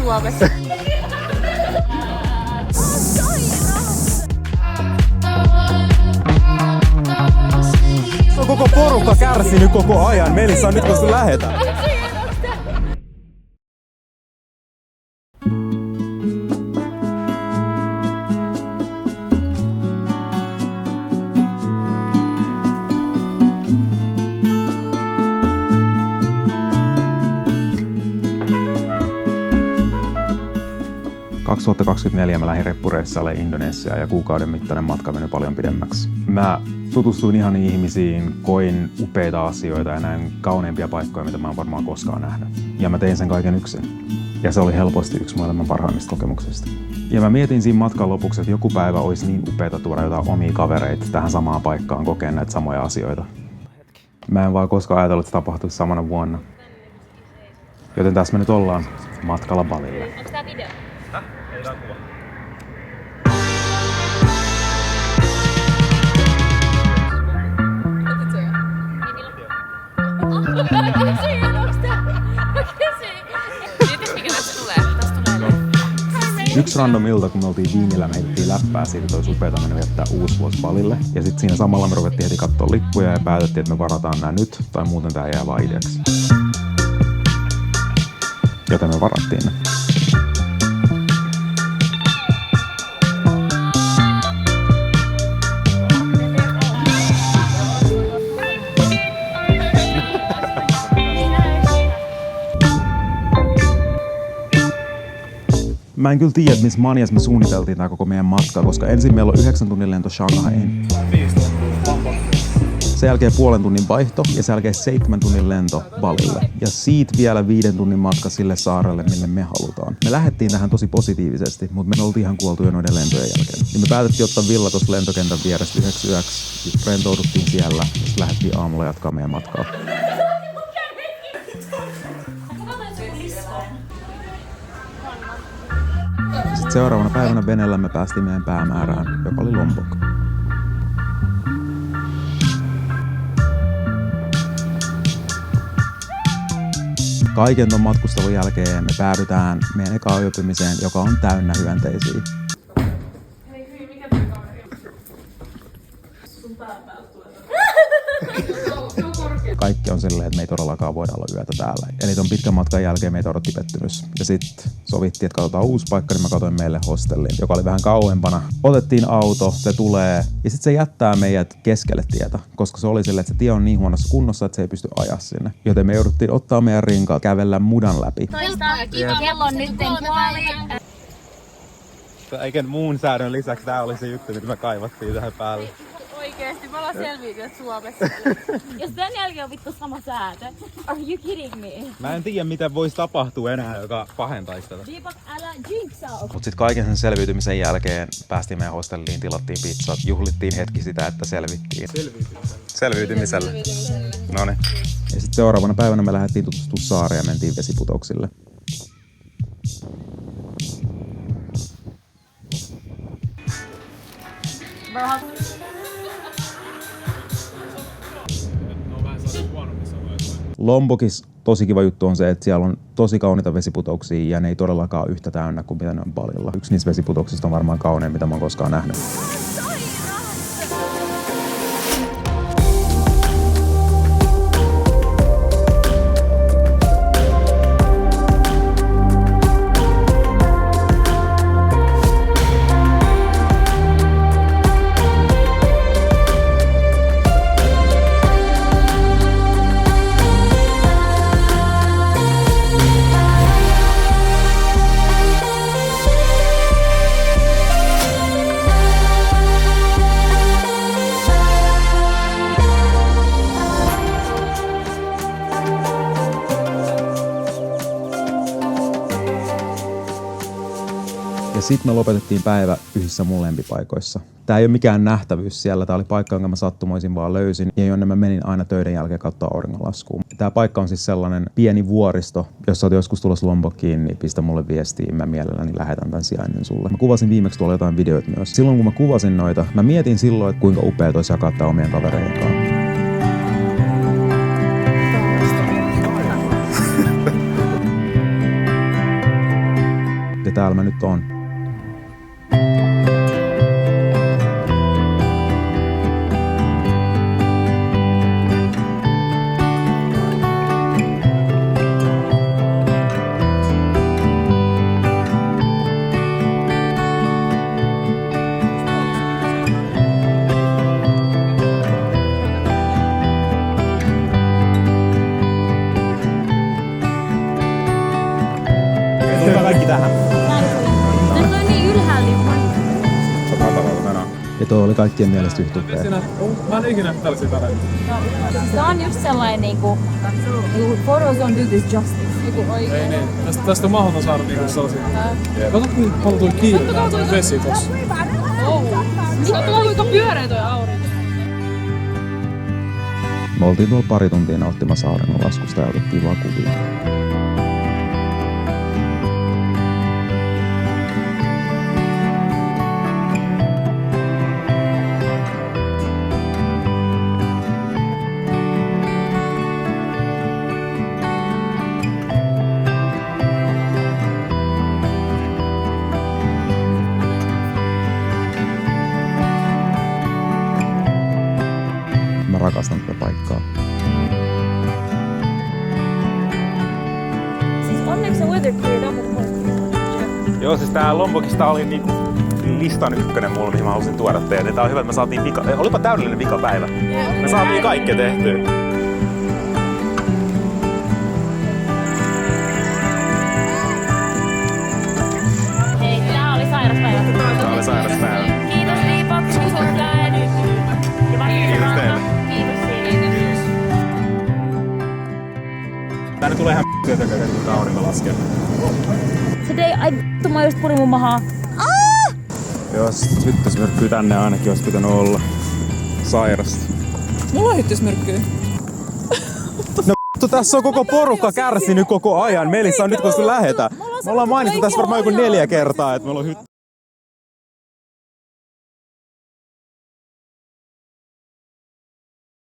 Suomessa. On koko porukka kärsinyt koko ajan. Melissa on nyt kun lähetään. 2024 mä lähdin reppureissalle Indonesiaan ja kuukauden mittainen matka meni paljon pidemmäksi. Mä tutustuin ihaniin ihmisiin, koin upeita asioita ja näin kauneimpia paikkoja, mitä mä oon varmaan koskaan nähnyt. Ja mä tein sen kaiken yksin. Ja se oli helposti yksi mun elämän parhaimmista kokemuksista. Ja mä mietin siinä matkan lopuksi, että joku päivä olisi niin upeata tuoda jotain omia kavereita tähän samaan paikkaan kokeen näitä samoja asioita. Mä en vaan koskaan ajatellut, että se tapahtuisi samana vuonna. Joten tässä me nyt ollaan matkalla Balille. Onks tää video? Häh? Ei tää kuva. Otit sä jo? Niin kysyin, onks tää? Kysyin. Mietis mikä tästä tulee? Tästä tulee Yksi random ilta, kun me oltiin Viinillä, me heitettiin läppää siitä, että olisi upeata mennä viettää uusi vuosi Balille. Ja sitten siinä samalla me ruvettiin heti katsoa lippuja ja päätettiin, että me varataan nää nyt, tai muuten tää jää vaan ideaksi. Joten me varattiin ne. Mä en kyllä tiedä, että missä manias me suunniteltiin tää koko meidän matka, koska ensin meillä on 9 tunnin lento Shanghaiin. Sen jälkeen 0,5 tunnin vaihto ja sen jälkeen 7 tunnin lento Balille. Ja siitä vielä 5 tunnin matka sille saarelle, mille me halutaan. Me lähdettiin tähän tosi positiivisesti, mutta me oltiin ihan kuoltu jo noiden lentojen jälkeen. Niin me päätettiin ottaa villa tuossa lentokentän vierestä 9 yöksi. Rentouduttiin siellä ja sitten lähdettiin aamulla jatkaa meidän matkaa. Sitten seuraavana päivänä veneellä me päästiin meidän päämäärään, joka oli Lombok. Kaiken ton matkustelun jälkeen me päädytään meidän ekaan yöpymiseen, joka on täynnä hyönteisiä. Hei, mikä tää kaveri on? Sun pään päältä tulee. Kaikki on silleen, että me ei todellakaan voida olla yötä täällä. Eli ton pitkän matkan jälkeen meitä odotti pettymys. Ja sitten sovittiin, että katsotaan uusi paikka, niin mä katsoin meille hostellin, joka oli vähän kauempana. Otettiin auto, se tulee, ja sitten se jättää meidät keskelle tietä, koska se oli silleen, että se tie on niin huonossa kunnossa, että se ei pysty ajaa sinne. Joten me jouduttiin ottaa meidän rinkaat, kävellä mudan läpi. Kello on nyt puoli. Eikä muun säädön lisäksi tää oli se juttu, mitä me kaivattiin tähän päälle. Oikeesti, me ollaan selviytynyt Suomessa. Jos tän jälkeen on vittu sama säätö. Are you kidding me? Mä en tiedä, mitä voisi tapahtua enää, joka pahentaisi tätä. Deepak, älä jinxaa. Mut sit kaiken sen selviytymisen jälkeen päästiin meidän hostelliin, tilattiin pizzat, juhlittiin hetki sitä, että selvittiin. Selviytymisellä. Noniin. Ja sit seuraavana päivänä me lähdettiin tutustumaan saareen ja mentiin vesiputouksille. Lombokissa tosi kiva juttu on se, että siellä on tosi kauniita vesiputouksia ja ne ei todellakaan yhtä täynnä kuin mitä ne on Balilla. Yksi niistä vesiputouksista on varmaan kaunein, mitä mä oon koskaan nähnyt. Ja sitten me lopetettiin päivä yhdessä mun lempipaikoissa. Tää ei ole mikään nähtävyys siellä. Tää oli paikka, jonka mä sattumoisin vaan löysin. Ja jonne mä menin aina töiden jälkeen katsoa auringonlaskuun. Tää paikka on siis sellainen pieni vuoristo. Jos sä oot joskus tulossa Lombokiin, niin pistä mulle viestiä. Mä mielelläni lähetän tän sijainnin sulle. Mä kuvasin viimeksi tuolla jotain videoita myös. Silloin kun mä kuvasin noita, mä mietin silloin, että kuinka upeat olisi jakaa tää omien kavereiden kanssa. täällä mä nyt on. Kaikki tähän. Nyt on niin ylhäällä. Ja tuo oli kaikkien mielestä yhtä upea. Mä en ikinä tällaisia tarinoita. Tää on just sellainen niinku photos don't do this justice. Joku oikein. Ei niin. Tästä on mahdoton saada niinku sellaisia. Kato kuinka paljon toi kiiltää toi vesi tossa. Kato kuinka pyöreä toi aurinko. Me oltiin tuolla pari tuntia nauttimassa auringonlaskusta ja otettiin vaan kuvia. Mä rakastan tätä paikkaa. Siis onneksi se weather cleared up. Joo, siis tää Lombokista oli niinku listan ykkönen mulla, mihin mä halusin tuoda teille. Tää on hyvä, että me saatiin olipa täydellinen vikapäivä. Me saatiin kaikkea tehtyä. Hei, tää oli sairaspäivä. Tää oli sairaspäivä. Kiitos Reebok, suhteen. Ja Kiitos teille. Kiitos siitä. Tänne tulee ihan työtäkään, kun aurinko laskee. Today, mä just purin mun mahaa. Jos hyttysmyrkkyy tänne ainakin olisi pitänyt olla sairasta. Mulla on hyttysmyrkkyä. No tässä on koko porukka kärsinyt koko ajan. Melissa on nyt kun lähetä. Me ollaan mainittu tässä varmaan joku 4 kertaa, että meillä on